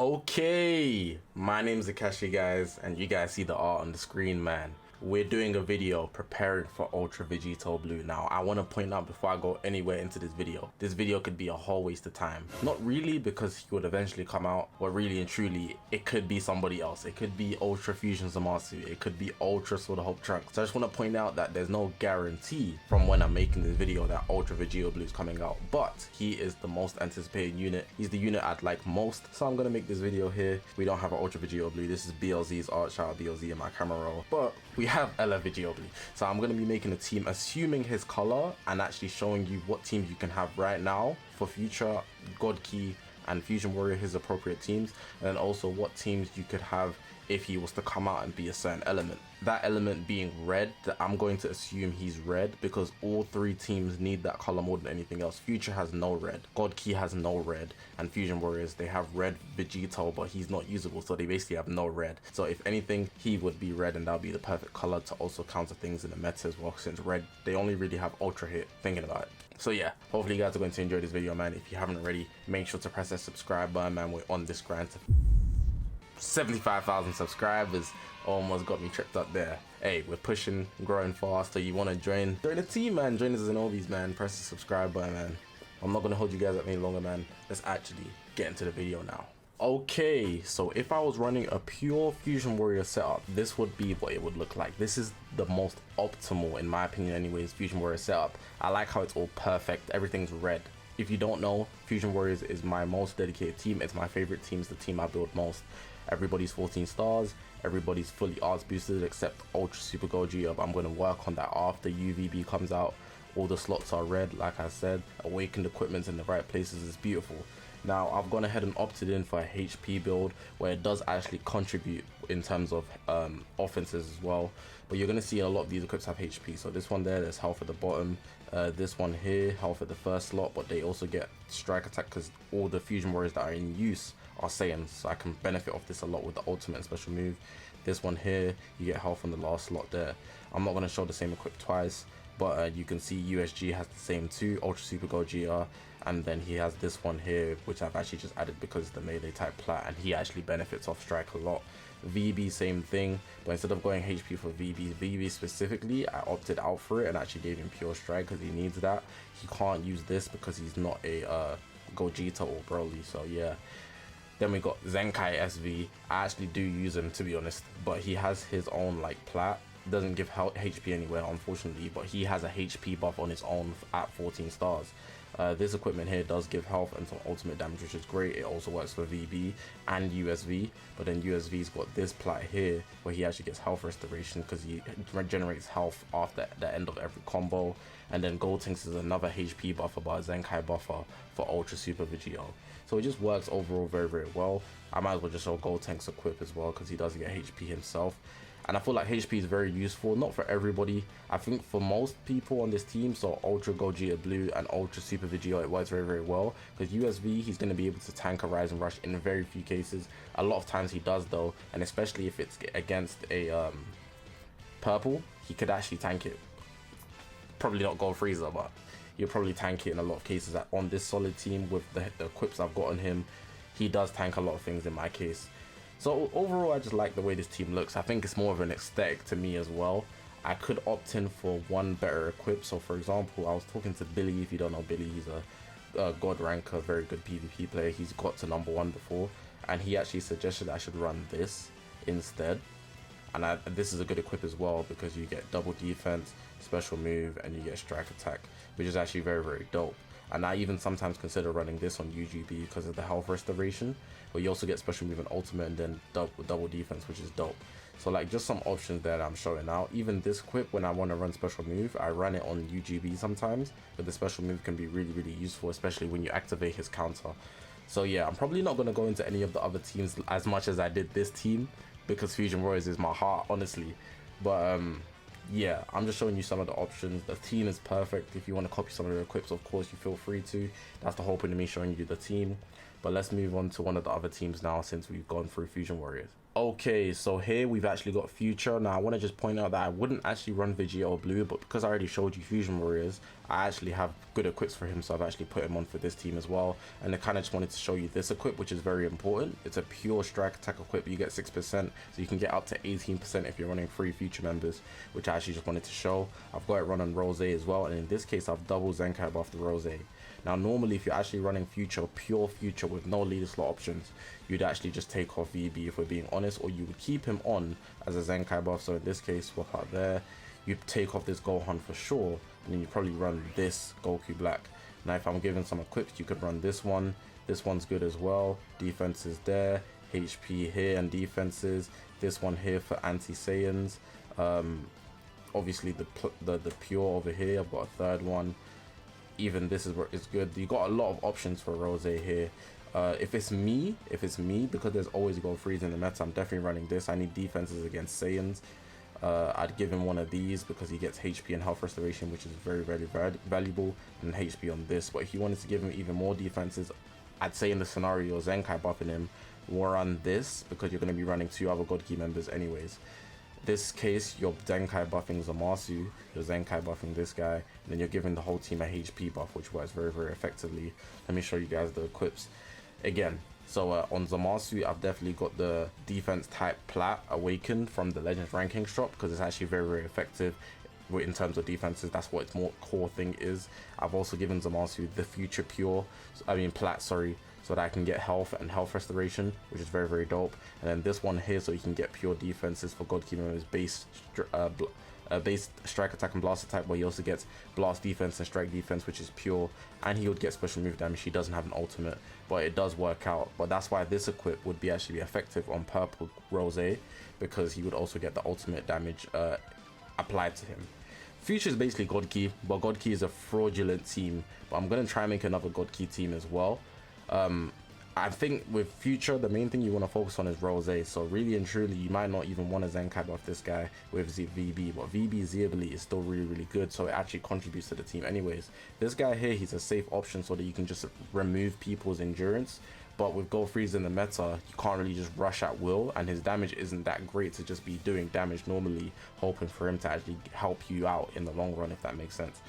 Okay, my name's Zakashi, guys, and you guys see the art on the screen, man. We're doing a video preparing for Ultra VEGITO Blue. Now, I want to point out before I go anywhere into this video could be a whole waste of time. Not really, because he would eventually come out, but really and truly, it could be somebody else. It could be Ultra Fusion Zamasu. It could be Ultra Sword of Hope Trunks. So I just want to point out that there's no guarantee from when I'm making this video that Ultra VEGITO Blue is coming out, but he is the most anticipated unit. He's the unit I'd like most. So I'm going to make this video here. We don't have an Ultra VEGITO Blue. This is BLZ's art. Shout out BLZ in my camera roll. But we have LF VEGITO Blue. So I'm going to be making a team assuming his color and actually showing you what teams you can have right now for future God Key and Fusion Warrior, his appropriate teams, and then also what teams you could have if he was to come out and be a certain element. That element being red, that I'm going to assume he's red because all three teams need that color more than anything else. Future has no red, God Key has no red, and Fusion Warriors, they have red VEGITO, but he's not usable, so they basically have no red. So if anything, he would be red, and that would be the perfect color to also counter things in the meta as well, since red, they only really have ultra hit, thinking about it. So yeah, hopefully you guys are going to enjoy this video, man. If you haven't already, make sure to press that subscribe button, man. We're on this grind to 75,000 subscribers. Almost got me tripped up there. Hey, we're pushing, growing fast. So you want to join the team, man. Join us as Zinobis, man. Press the subscribe button, man. I'm not going to hold you guys up any longer, man. Let's actually get into the video now. Okay, so if I was running a pure Fusion Warrior setup, this would be what it would look like. This is the most optimal, in my opinion anyways, Fusion Warrior setup. I like how it's all perfect. Everything's red. If you don't know, Fusion Warriors is my most dedicated team. It's my favorite team. It's the team I build most. Everybody's 14 stars. Everybody's fully arts boosted except Ultra Super Goji Up. I'm going to work on that after UVB comes out. All the slots are red, like I said. Awakened equipment's in the right places. It's beautiful. Now, I've gone ahead and opted in for a HP build where it does actually contribute in terms of offenses as well. But you're going to see a lot of these equips have HP. So this one there, there's health at the bottom. This one here, health at the first slot, but they also get strike attack because all the Fusion Warriors that are in use are Saiyans. So I can benefit off this a lot with the ultimate and special move. This one here, you get health on the last slot there. I'm not going to show the same equip twice, but you can see USG has the same too, Ultra Super Go GR, and then he has this one here, which I've actually just added because the melee type plat, and he actually benefits off strike a lot. VB, same thing, but instead of going HP for VB specifically, I opted out for it and actually gave him pure strike because he needs that. He can't use this because he's not a Gogeta or Broly, so yeah. Then we got Zenkai SV. I actually do use him, to be honest, but he has his own like plat. Doesn't give HP anywhere, unfortunately, but he has a HP buff on his own at 14 stars. This equipment here does give health and some ultimate damage, which is great. It also works for VB and USV, but then USV's got this plat here where he actually gets health restoration because he regenerates health after the end of every combo. And then Gotenks is another HP buffer, but a Zenkai buffer for Ultra Super VEGITO. So it just works overall very, very well. I might as well just show Gotenks equip as well because he does get HP himself. And I feel like HP is very useful, not for everybody. I think for most people on this team, so Ultra Gogeta Blue and Ultra Super VEGITO, it works very, very well. Because USV, he's going to be able to tank a Rise and Rush in very few cases. A lot of times he does though, and especially if it's against a purple, he could actually tank it. Probably not Gold Freezer, but he'll probably tank it in a lot of cases. On this solid team with the equips I've got on him, he does tank a lot of things in my case. So overall, I just like the way this team looks. I think it's more of an aesthetic to me as well. I could opt in for one better equip. So for example, I was talking to Billy. If you don't know Billy, he's a god ranker, very good PvP player. He's got to #1 before, and he actually suggested I should run this instead. And this is a good equip as well because you get double defense, special move, and you get strike attack, which is actually very, very dope. And I even sometimes consider running this on UGB because of the health restoration, but you also get special move and ultimate and then double defense, which is dope. So like just some options there that I'm showing out. Even this equip, when I want to run special move, I run it on UGB sometimes, but the special move can be really, really useful, especially when you activate his counter. So yeah, I'm probably not going to go into any of the other teams as much as I did this team because Fusion Warriors is my heart, honestly. But yeah, I'm just showing you some of the options. The team is perfect. If you want to copy some of the equips, of course, you feel free to. That's the whole point of me showing you the team. But let's move on to one of the other teams now, since we've gone through Fusion Warriors. Okay, so here we've actually got Future. Now I want to just point out that I wouldn't actually run VEGITO Blue, but because I already showed you Fusion Warriors, I actually have good equips for him, so I've actually put him on for this team as well. And I kind of just wanted to show you this equip, which is very important. It's a pure strike attack equip. You get 6%, so you can get up to 18% if you're running 3 Future members, which I actually just wanted to show. I've got it run on Rose as well, and in this case I've double Zenkai buffed the Rose. Now normally if you're actually running Future, pure Future with no leader slot options, you'd actually just take off VB if we're being honest, or you would keep him on as a Zenkai buff. So in this case, swap out there, you take off this Gohan for sure, and then you probably run this Goku Black. Now if I'm given some equips, you could run this one. This one's good as well. Defense is there, HP here and defenses. This one here for anti-Saiyans. Obviously the pure over here, I've got a third one. Even this is good. You got a lot of options for Rose here. If it's me, because there's always gold freeze in the meta, I'm definitely running this. I need defenses against Saiyans. I'd give him one of these because he gets HP and health restoration, which is very, very valuable, and HP on this. But if you wanted to give him even more defenses, I'd say in the scenario Zenkai buffing him, we'll run this because you're going to be running 2 other God Key members anyways. This case, you're Zenkai buffing Zamasu, you're Zenkai buffing this guy, and then you're giving the whole team a HP buff, which works very, very effectively. Let me show you guys the equips again. So on Zamasu, I've definitely got the defense type Plat Awakened from the Legends ranking shop, because it's actually very, very effective in terms of defenses. That's what its more core thing is. I've also given Zamasu the Future Pure, Plat, sorry, so that I can get health and health restoration, which is very, very dope. And then this one here, so you can get pure defenses for God Key members, base strike attack and blaster type, where he also gets blast defense and strike defense, which is pure, and he would get special move damage. He doesn't have an ultimate, but it does work out. But that's why this equip would be actually effective on purple Rose, because he would also get the ultimate damage applied to him. Future is basically God Key, but God Key is a fraudulent team, but I'm going to try and make another God Key team as well. I think with Future, the main thing you want to focus on is Rose. So really and truly, you might not even want to Zenkai buff this guy with VB, but VB's ability is still really, really good, so it actually contributes to the team anyways. This guy here, he's a safe option so that you can just remove people's endurance, but with Gold Freeze in the meta, you can't really just rush at will, and his damage isn't that great to just be doing damage normally, hoping for him to actually help you out in the long run, if that makes sense.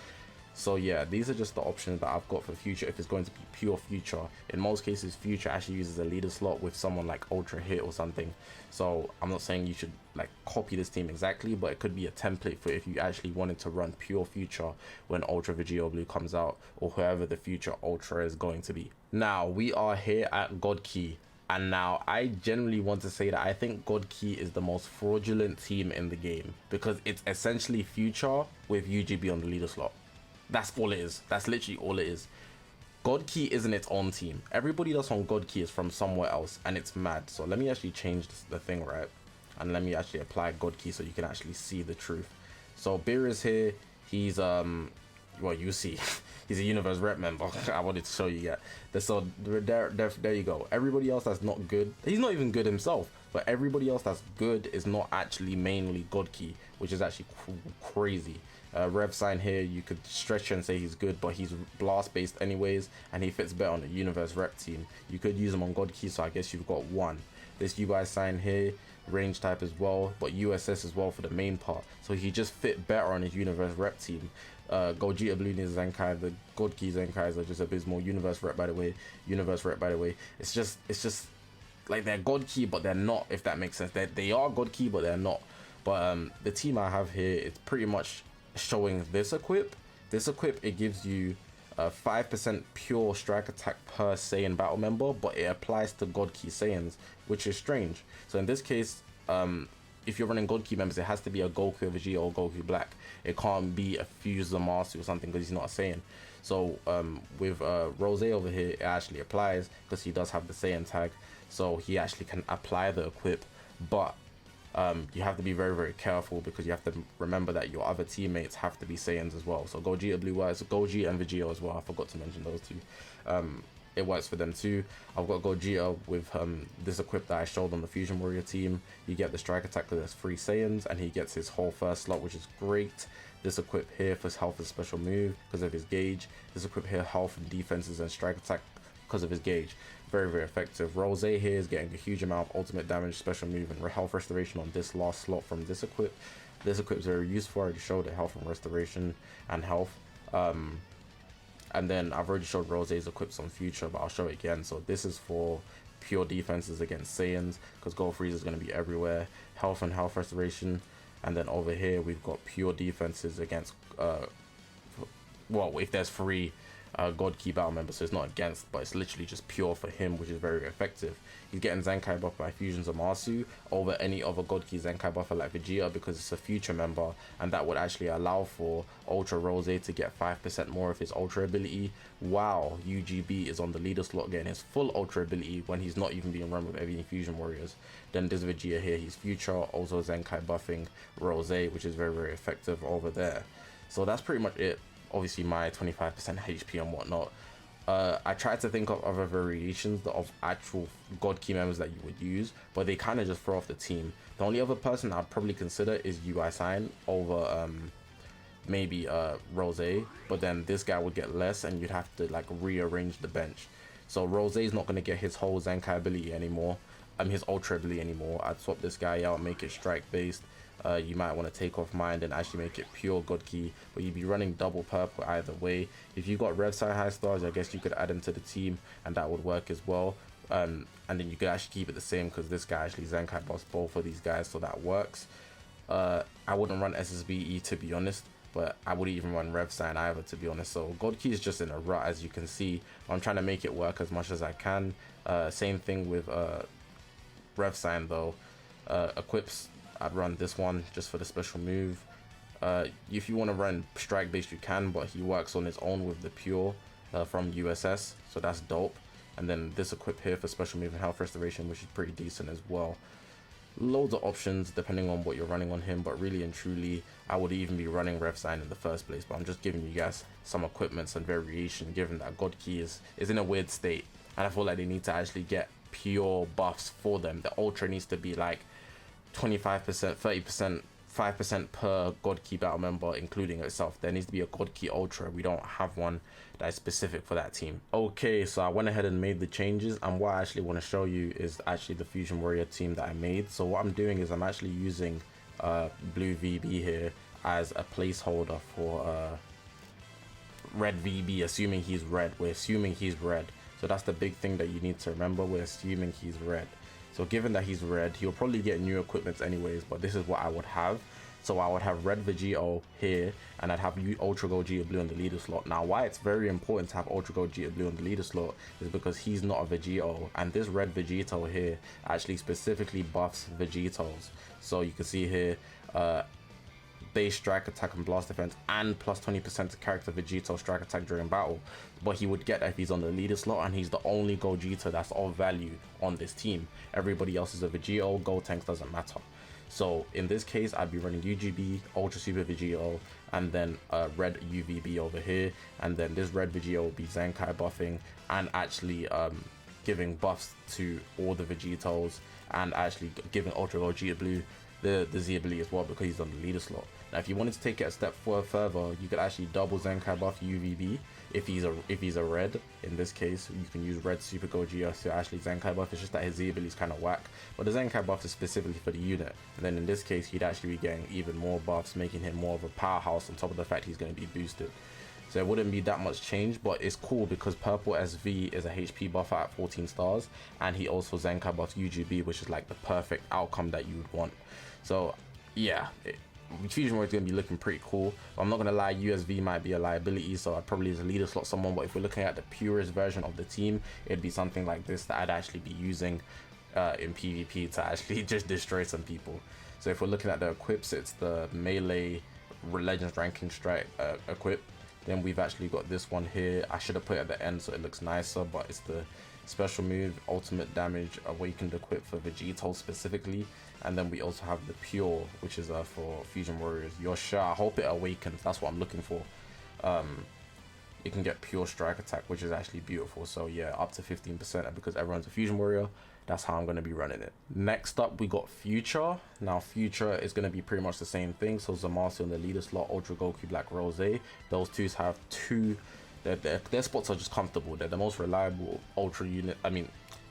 So yeah, these are just the options that I've got for Future if it's going to be pure Future. In most cases, Future actually uses a leader slot with someone like Ultra Hit or something. So I'm not saying you should like copy this team exactly, but it could be a template for if you actually wanted to run pure Future when Ultra VEGITO Blue comes out, or whoever the future Ultra is going to be. Now we are here at God Key. And now I generally want to say that I think God Key is the most fraudulent team in the game, because it's essentially Future with UGB on the leader slot. That's all it is. That's literally all it is. God Key isn't its own team. Everybody that's on God Key is from somewhere else, and it's mad. So let me actually change the thing, right? And let me actually apply God Key so you can actually see the truth. So Beer is here. He's well, you see, he's a universe rep member. I wanted to show you that. So there you go. Everybody else that's not good, he's not even good himself, but everybody else that's good is not actually mainly God Key, which is actually crazy. Rev Sign here, you could stretch and say he's good, but he's blast based anyways, and he fits better on a universe rep team. You could use him on God Key, so I guess you've got one. This UI Sign here, range type as well, but USS as well for the main part, so he just fit better on his universe rep team. Gogeta Blue Ninja Zenkai, the God Key Zenkais are just abysmal. Universe rep by the way, it's just like they're God Key but they're not, if that makes sense. They are God Key but they're not. But the team I have here is pretty much showing this equip. This equip, it gives you 5% pure strike attack per Saiyan battle member, but it applies to God Key Saiyans, which is strange. So in this case, if you're running God Key members, it has to be a Goku VEGITO or Goku Black. It can't be a Fuse Zamasu or something because he's not a Saiyan. So with Rose over here, it actually applies because he does have the Saiyan tag, so he actually can apply the equip. But you have to be very, very careful because you have to remember that your other teammates have to be Saiyans as well. So Gogeta Blue works, Gogeta and VEGITO as well. I forgot to mention those two. It works for them too. I've got Gogeta with this equip that I showed on the Fusion Warrior team. You get the strike attack because there's 3 Saiyans, and he gets his whole first slot, which is great. This equip here for his health and special move because of his gauge. This equip here, health and defenses and strike attack because of his gauge. very, very effective. Rose here is getting a huge amount of ultimate damage, special move, and health restoration on this last slot from this equip. This equip is very useful. I already showed it, health and restoration and health. And then I've already showed Rose's equips on future, but I'll show it again. So this is for pure defenses against Saiyans, because Gold Freeze is going to be everywhere. Health and health restoration. And then over here we've got pure defenses against well, if there's 3 God Key battle members, so it's not against, but it's literally just pure for him, which is very effective. He's getting Zenkai buff by Fusions of Masu over any other God Key Zenkai buffer like Vegeta, because it's a future member, and that would actually allow for Ultra Rose to get 5% more of his Ultra ability, while UGB is on the leader slot getting his full Ultra ability when he's not even being run with any Fusion Warriors. Then this Vegeta here, he's future, also Zenkai buffing Rose, which is very, very effective over there. So that's pretty much it. Obviously my 25% HP and whatnot. I tried to think of other variations of actual God Key members that you would use, but they kind of just throw off the team. The only other person I'd probably consider is UI Sign over maybe Rose, but then this guy would get less and you'd have to like rearrange the bench. So Rose is not going to get his whole Zenkai ability anymore, his Ultra ability anymore. I'd swap this guy out, make it strike based. You might want to take off Mind and actually make it pure God Key, but you'd be running double purple either way. If you got Rev Side High Stars, I guess you could add them to the team and that would work as well. And then you could actually keep it the same, because this guy actually Zenkai buffs both of these guys, so that works. I wouldn't run SSBE to be honest, but I wouldn't even run Rev Sign either to be honest. So God Key is just in a rut, as you can see. I'm trying to make it work as much as I can. Same thing with Rev Sign though. Equips, I'd run this one just for the special move. If you want to run strike based you can, but he works on his own with the pure from USS, so that's dope. And then this equip here for special move and health restoration, which is pretty decent as well. Loads of options depending on what you're running on him, but really and truly I would even be running Rev Sign in the first place. But I'm just giving you guys some equipments and variation, given that God Key is in a weird state, and I feel like they need to actually get pure buffs for them. The Ultra needs to be like 25%, 30%, 5% per God Key battle member, including itself. There needs to be a God Key Ultra. We don't have one that is specific for that team. Okay, so I went ahead and made the changes, and what I actually want to show you is actually the Fusion Warrior team that I made. So what I'm doing is I'm actually using blue VB here as a placeholder for red VB, assuming he's red. We're assuming he's red. So that's the big thing that you need to remember. We're assuming he's red. So given that he's red, he'll probably get new equipment anyways, but this is what I would have. So I would have red Vegito here, and I'd have Ultra Gold Geta Blue on the leader slot. Now why it's very important to have Ultra Gold Geta Blue on the leader slot is because he's not a Vegito, and this red Vegito here actually specifically buffs Vegitos. So you can see here, base strike attack and blast defense, and plus 20% to character Vegito strike attack during battle. But he would get that if he's on the leader slot, and he's the only Gogeta that's of value on this team. Everybody else is a Vegito. Gold tanks doesn't matter. So in this case, I'd be running UGB, Ultra Super Vegito, and then red UVB over here, and then this red Vegito will be Zenkai buffing and actually giving buffs to all the Vegitos, and actually giving Ultra Gold Geta Blue the Z ability as well, because he's on the leader slot. Now if you wanted to take it a step further, you could actually double Zenkai buff UVB if he's a red. In this case, you can use red Super Gogeta to actually Zenkai buff. It's just that his Z ability is kind of whack, but the Zenkai buff is specifically for the unit. And then in this case, he'd actually be getting even more buffs, making him more of a powerhouse, on top of the fact he's going to be boosted. So it wouldn't be that much change, but it's cool because purple SV is a HP buffer at 14 stars, and he also Zenkai buffs UGB, which is like the perfect outcome that you would want. So yeah, Fusion Warrior is going to be looking pretty cool. But I'm not going to lie, USV might be a liability, so I'd probably as a leader slot someone. But if we're looking at the purest version of the team, it'd be something like this that I'd actually be using in PvP to actually just destroy some people. So if we're looking at the equips, it's the melee Legends ranking strike equip. Then we've actually got this one here. I should have put it at the end so it looks nicer, but it's the special move, ultimate damage, awakened equip for Vegito specifically. And then we also have the pure, which is for Fusion Warriors. Yosha, I hope it awakens. That's what I'm looking for. You can get pure strike attack, which is actually beautiful. So yeah, up to 15%, and because everyone's a Fusion Warrior, that's how I'm going to be running it. Next up, we got Future. Now Future is going to be pretty much the same thing. So Zamasu in the leader slot, Ultra Goku Black Rose. Those two have their spots are just comfortable. They're the most reliable Ultra unit,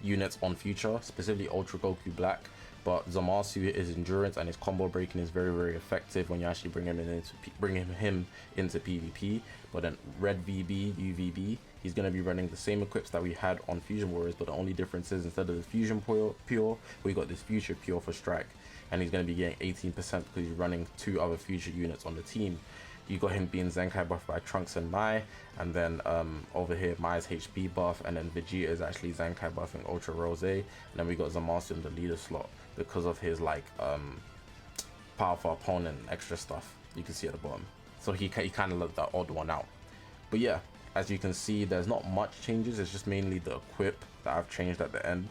units on Future, specifically Ultra Goku Black. But Zamasu, his endurance and his combo breaking is very, very effective when you actually bring him into PvP. But then Red VB, UVB, he's going to be running the same equips that we had on Fusion Warriors, but the only difference is instead of the Fusion Pure, we got this Future Pure for Strike. And he's going to be getting 18% because he's running 2 other Future units on the team. You got him being Zenkai buffed by Trunks and Mai, and then over here Mai's HP buff, and then Vegeta is actually Zenkai buffing Ultra Rose, and then we got Zamasu in the leader slot because of his like powerful opponent extra stuff you can see at the bottom. So he kind of looked the odd one out. But yeah, as you can see, there's not much changes. It's just mainly the equip that I've changed at the end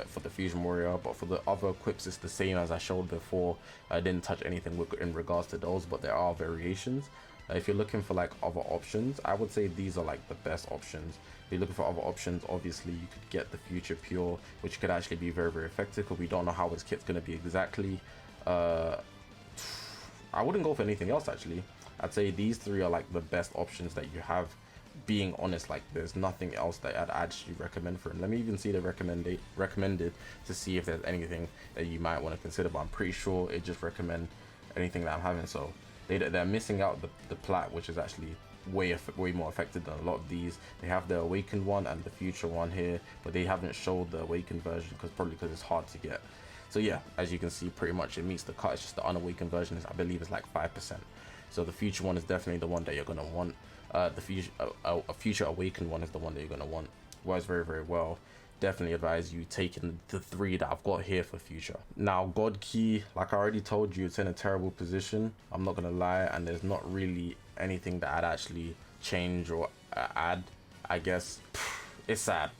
for the Fusion Warrior, but for the other equips it's the same as I showed before. I didn't touch anything in regards to those, but there are variations. If you're looking for like other options, I would say these are like the best options. If you're looking for other options, obviously you could get the Future Pure, which could actually be very, very effective, because we don't know how his kit's going to be exactly. I wouldn't go for anything else actually. I'd say these 3 are like the best options that you have. Being honest, like there's nothing else that I'd actually recommend for him. Let me even see the recommended to see if there's anything that you might want to consider, but I'm pretty sure it just recommend anything that I'm having. So they're missing out the plat, which is actually way more effective than a lot of these. They have the awakened one and the future one here, but they haven't showed the awakened version probably because it's hard to get. So yeah, as you can see, pretty much it meets the cut. It's just the unawakened version is, I believe, is like 5%. So the future one is definitely the one that you're gonna want. The future awakened one is the one that you're gonna want. Works very, very well. Definitely advise you taking the 3 that I've got here for future. Now God Key, like I already told you, it's in a terrible position, I'm not gonna lie, and there's not really anything that I'd actually change or add. I guess it's sad.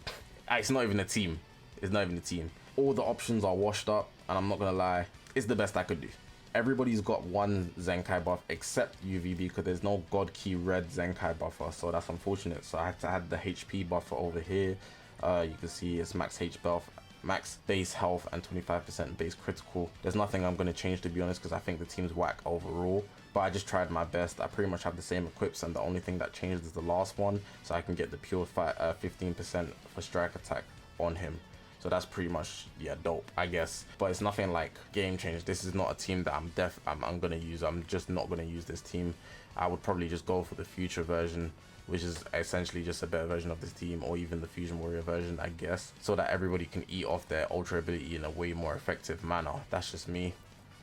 It's not even a team. It's not even a team. All the options are washed up, and I'm not gonna lie, it's the best I could do. Everybody's got one Zenkai buff except UVB, because there's no God Key Red Zenkai buffer, so that's unfortunate. So I had to add the HP buffer over here. You can see it's max max base health and 25% base critical. There's nothing I'm going to change, to be honest, because I think the team's whack overall, but I just tried my best. I pretty much have the same equips, and the only thing that changed is the last one, so I can get the pure 15% for strike attack on him. So that's pretty much, yeah, dope, I guess. But it's nothing like game change. This is not a team that I'm gonna use. I'm just not gonna use this team. I would probably just go for the future version, which is essentially just a better version of this team, or even the Fusion Warrior version, I guess, so that everybody can eat off their ultra ability in a way more effective manner. That's just me.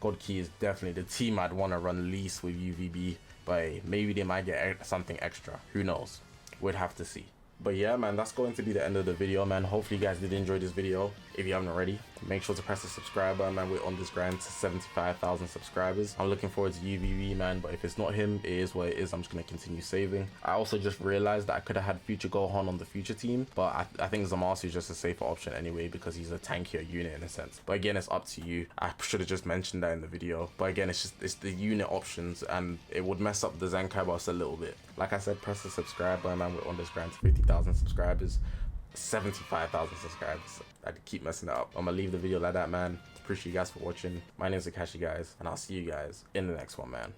God Key is definitely the team I'd want to run least with UVB, but maybe they might get something extra. Who knows? We'd have to see. But yeah, man, that's going to be the end of the video, man. Hopefully you guys did enjoy this video. If you haven't already, make sure to press the subscribe button, man. We're on this grind to 75,000 subscribers. I'm looking forward to UVB, man, but if it's not him, it is what it is. I'm just going to continue saving. I also just realized that I could have had Future Gohan on the future team, but I think Zamasu is just a safer option anyway, because he's a tankier unit in a sense. But again, it's up to you. I should have just mentioned that in the video, but again, it's the unit options, and it would mess up the Zenkai boss a little bit. Like I said, press the subscribe button, man. We're on this grind to 50,000 subscribers, 75,000 subscribers. I keep messing it up. I'm gonna leave the video like that, man. Appreciate you guys for watching. My name is Zakashi, guys, and I'll see you guys in the next one, man.